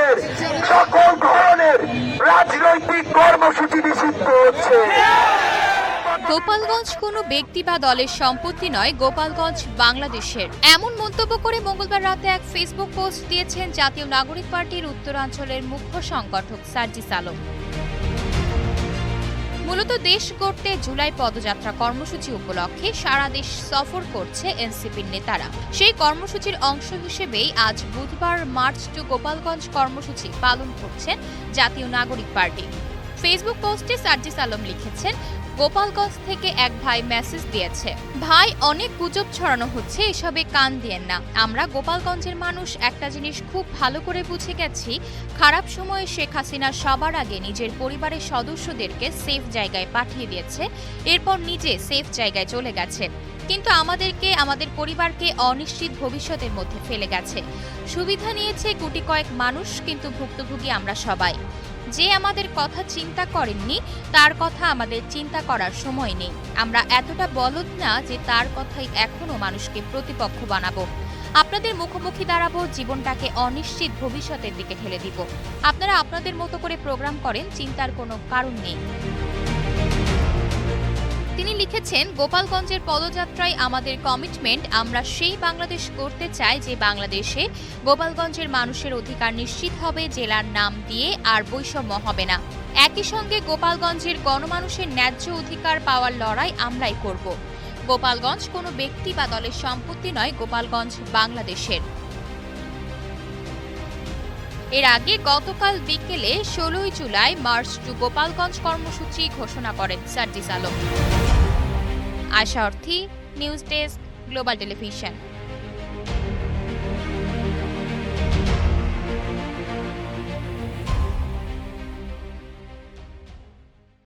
ধরনের সকল ধরনের রাজনৈতিক কর্মসূচি নিষিদ্ধ হচ্ছে। গোপালগঞ্জ কোনো ব্যক্তি বা দলের সম্পত্তি নয়, গোপালগঞ্জ বাংলাদেশের। এমন মন্তব্য করে মঙ্গলবার রাতে এক ফেসবুক পোস্ট দিয়েছেন জাতীয় নাগরিক পার্টির উত্তরাঞ্চলের মুখ্য সংগঠক সার্জিস আলম। মূলত দেশ গড়তে জুলাই পদযাত্রা কর্মসূচি উপলক্ষে সারা দেশ সফর করছে এনসিপির নেতারা। সেই কর্মসূচির অংশ হিসেবেই আজ বুধবার মার্চ টু গোপালগঞ্জ কর্মসূচি পালন করছেন জাতীয় নাগরিক পার্টি। ফেসবুক পোস্টে সার্জিস আলম লিখেছেন, গোপালগঞ্জ থেকে এক ভাই মেসেজ দিয়েছে, ভাই অনেক গুজব ছড়ানো হচ্ছে, এসবে কান দিয়েন না। আমরা গোপালগঞ্জের মানুষ একটা জিনিস খুব ভালো করে বুঝে গেছি, খারাপ সময়ে শেখ হাসিনা সবার আগে নিজের পরিবারের সদস্যদেরকে সেফ জায়গায় পাঠিয়ে দিয়েছে, এরপর নিজে সেফ জায়গায় চলে গেছে, কিন্তু আমাদেরকে, আমাদের পরিবারকে অনিশ্চিত ভবিষ্যতের মধ্যে ফেলে গেছে। সুবিধা নিয়েছে গুটি কয়েক মানুষ, কিন্তু ভুক্তভোগী আমরা সবাই। যে আমাদের কথা চিন্তা করেননি তার কথা আমাদের চিন্তা করার সময় নেই। আমরা এতটা বলদ না যে তার কথাই এখনো মানুষকে প্রতিপক্ষ বানাবো। আপনাদের মুখোমুখি দাঁড়াবো, জীবনটাকে অনিশ্চিত ভবিষ্যতের দিকে ঠেলে দিব। আপনারা আপনাদের মতো করে প্রোগ্রাম করেন, চিন্তার কোনো কারণ নেই। তিনি লিখেছেন, গোপালগঞ্জের পদযাত্রায় আমাদের কমিটমেন্ট, আমরা সেই বাংলাদেশ করতে চাই যে বাংলাদেশে গোপালগঞ্জের মানুষের অধিকার নিশ্চিত হবে, জেলার নাম দিয়ে আর বৈষম্য হবে না। একই সঙ্গে গোপালগঞ্জের গণমানুষের ন্যায্য অধিকার পাওয়ার লড়াই আমরাই করব। গোপালগঞ্জ কোনো ব্যক্তি বা দলের সম্পত্তি নয়, গোপালগঞ্জ বাংলাদেশের। এর আগে গতকাল বিকেলে 16 জুলাই মার্চ টু গোপালগঞ্জ কর্মসূচি ঘোষণা করেন সার্জিস আলম। আশা অর্থী, নিউজ ডেস্ক, গ্লোবাল টেলিভিশন।